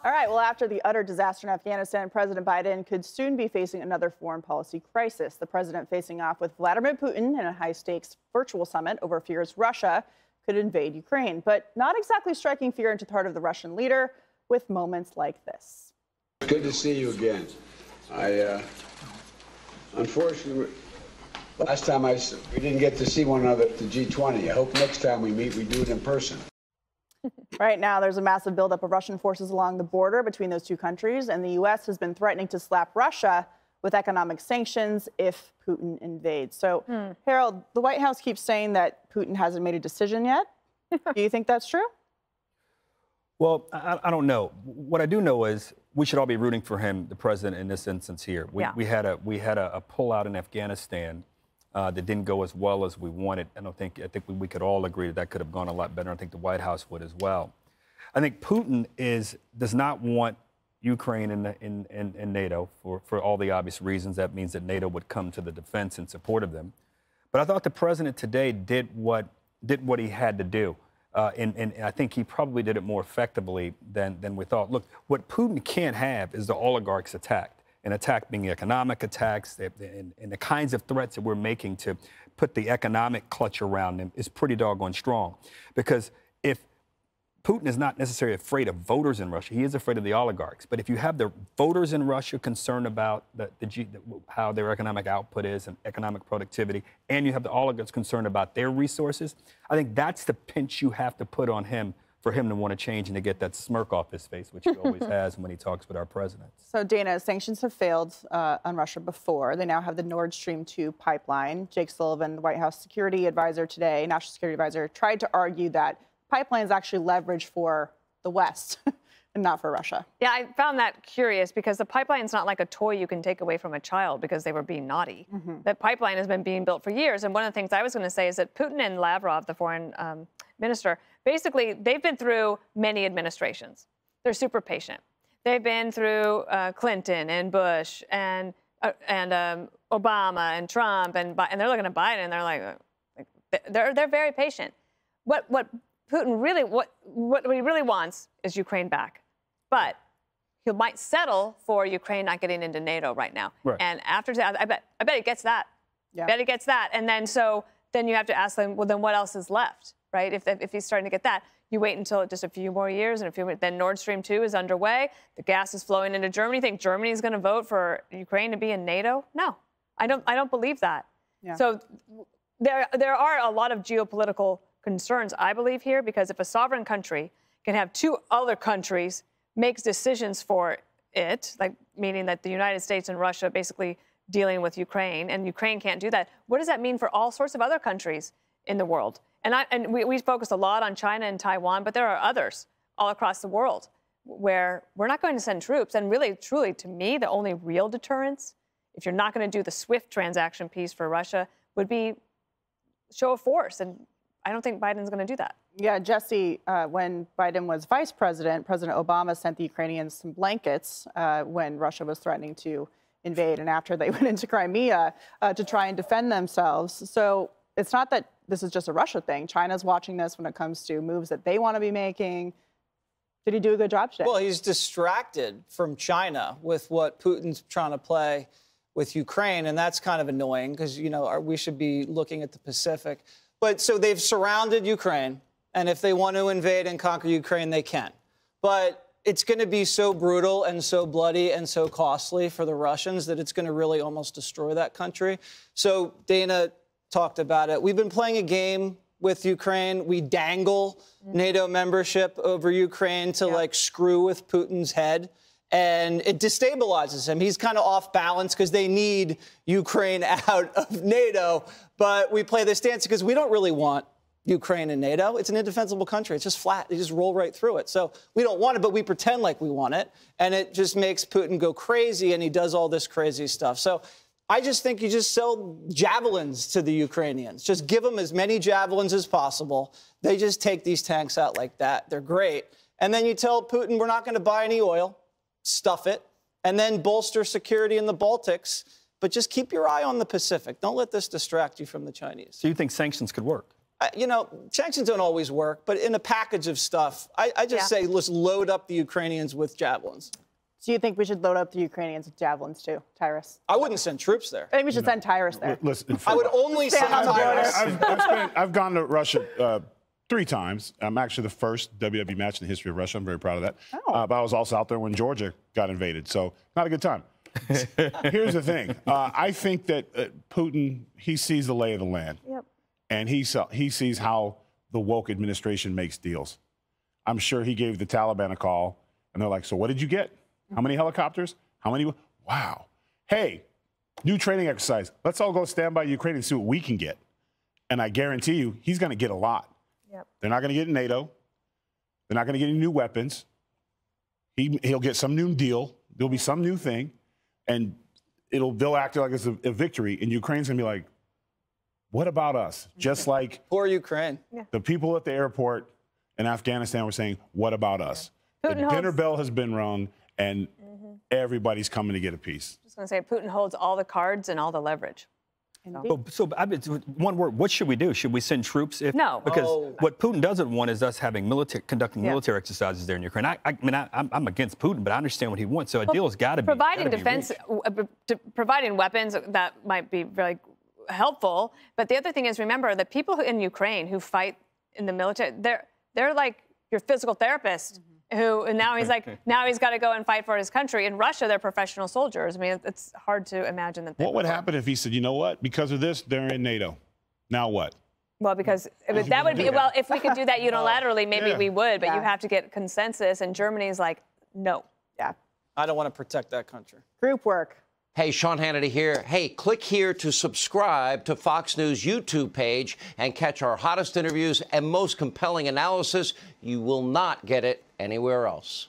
All right, well, after the utter disaster in Afghanistan, President Biden could soon be facing another foreign policy crisis. The president facing off with Vladimir Putin in a high-stakes virtual summit over fears Russia could invade Ukraine, but not exactly striking fear into the heart of the Russian leader with moments like this. Good to see you again. Unfortunately, last time we didn't get to see one another at the G20. I hope next time we meet, we do it in person. Right now, there's a massive buildup of Russian forces along the border between those two countries, and the U.S. has been threatening to slap Russia with economic sanctions if Putin invades. So, Harold, the White House keeps saying that Putin hasn't made a decision yet. Do you think that's true? Well, I don't know. What I do know is we should all be rooting for him, the president, in this instance here. We had a pullout in Afghanistan that didn't go as well as we wanted. I think we could all agree that could have gone a lot better. I think the White House would as well. I think Putin does not want Ukraine in NATO for all the obvious reasons. That means that NATO would come to the defense in support of them. But I thought the president today did what he had to do. And I think he probably did it more effectively than we thought. Look, what Putin can't have is the oligarchs attacked. An attack being economic attacks and the kinds of threats that we're making to put the economic clutch around them is pretty doggone strong. Because if Putin is not necessarily afraid of voters in Russia, he is afraid of the oligarchs. But if you have the voters in Russia concerned about how their economic output is and economic productivity, and you have the oligarchs concerned about their resources, I think that's the pinch you have to put on him for him to want to change and to get that smirk off his face, which he always has when he talks with our president. So, Dana, sanctions have failed on Russia before. They now have the Nord Stream 2 pipeline. Jake Sullivan, the White House security advisor today, national security advisor, tried to argue that pipeline is actually leverage for the West and not for Russia. Yeah, I found that curious because the pipeline is not like a toy you can take away from a child because they were being naughty. That pipeline has been being built for years. And one of the things I was going to say is that Putin and Lavrov, the foreign minister, basically, they've been through many administrations. They're super patient. They've been through Clinton and Bush and Obama and Trump, and they're looking at Biden and they're like they're very patient. What Putin really what he really wants is Ukraine back, but he might settle for Ukraine not getting into NATO right now. Right. And after that, I bet he gets that. Yeah. I bet he gets that, and then you have to ask them, well, then what else is left? Right? If he's starting to get that, you wait until just a few more years, and then Nord Stream 2 is underway. The gas is flowing into Germany. Think Germany is going to vote for Ukraine to be in NATO? No, I don't believe that. Yeah. So there are a lot of geopolitical concerns, I believe, here, because if a sovereign country can have two other countries make decisions for it, like meaning that the United States and Russia basically dealing with Ukraine, and Ukraine can't do that, what does that mean for all sorts of other countries in the world? And we focus a lot on China and Taiwan, but there are others all across the world where we're not going to send troops. And really, truly, to me, the only real deterrence, if you're not going to do the SWIFT transaction piece for Russia, would be show of force. And I don't think Biden's going to do that. Yeah, Jesse, when Biden was vice president, President Obama sent the Ukrainians some blankets when Russia was threatening to invade and after they went into Crimea to try and defend themselves. So it's not that this is just a Russia thing. China's watching this when it comes to moves that they want to be making. Did he do a good job today? Well, he's distracted from China with what Putin's trying to play with Ukraine, and that's kind of annoying because, you know, we should be looking at the Pacific. But so they've surrounded Ukraine, and if they want to invade and conquer Ukraine, they can. But it's going to be so brutal and so bloody and so costly for the Russians that it's going to really almost destroy that country. So Dana talked about it. We've been playing a game with Ukraine. We dangle NATO membership over Ukraine to like screw with Putin's head. And it destabilizes him. He's kind of off balance because they need Ukraine out of NATO. But we play this dance because we don't really want Ukraine in NATO. It's an indefensible country. It's just flat. They just roll right through it. So we don't want it, but we pretend like we want it. And it just makes Putin go crazy, and he does all this crazy stuff. So I just think you just sell javelins to the Ukrainians. Just give them as many javelins as possible. They just take these tanks out like that. They're great. And then you tell Putin, we're not going to buy any oil, stuff it, and then bolster security in the Baltics. But just keep your eye on the Pacific. Don't let this distract you from the Chinese. So you think sanctions could work? You know, sanctions don't always work, but in a package of stuff, I just say let's load up the Ukrainians with javelins. Do you think we should load up the Ukrainians with javelins too, Tyrus? I wouldn't send troops there. I think we should send Tyrus there. Listen, I would only send Tyrus. I've gone to Russia 3 times. I'm actually the first WWE match in the history of Russia. I'm very proud of that. Oh. But I was also out there when Georgia got invaded, so not a good time. Here's the thing. I think that Putin, he sees the lay of the land. Yep. And he sees how the woke administration makes deals. I'm sure he gave the Taliban a call, and they're like, so what did you get? How many helicopters? How many? Wow. Hey, new training exercise. Let's all go stand by Ukraine and see what we can get. And I guarantee you, he's going to get a lot. Yep. They're not going to get NATO. They're not going to get any new weapons. He'll get some new deal. There'll be some new thing. And they'll act like it's a victory. And Ukraine's going to be like, what about us? Just like Poor Ukraine. the people at the airport in Afghanistan were saying, what about us? The dinner bell has been rung, and everybody's coming to get a piece. I was going to say, Putin holds all the cards and all the leverage. So one word, what should we do? Should we send troops? No. Because what Putin doesn't want is us having conducting military exercises there in Ukraine. I mean, I'm against Putin, but I understand what he wants. So a deal has got to be providing defense, providing weapons, that might be really helpful. But the other thing is, remember, the people in Ukraine who fight in the military, they're like your physical therapist. And now he's got to go and fight for his country. In Russia, they're professional soldiers. I mean, it's hard to imagine that. What would happen if he said, you know what, because of this, they're in NATO? Now what? Well, because that would be, well, if we could do that unilaterally, maybe we would, but you have to get consensus. And Germany's like, no. Yeah. I don't want to protect that country. Group work. Hey, Sean Hannity here. Hey, click here to subscribe to Fox News YouTube page and catch our hottest interviews and most compelling analysis. You will not get it anywhere else.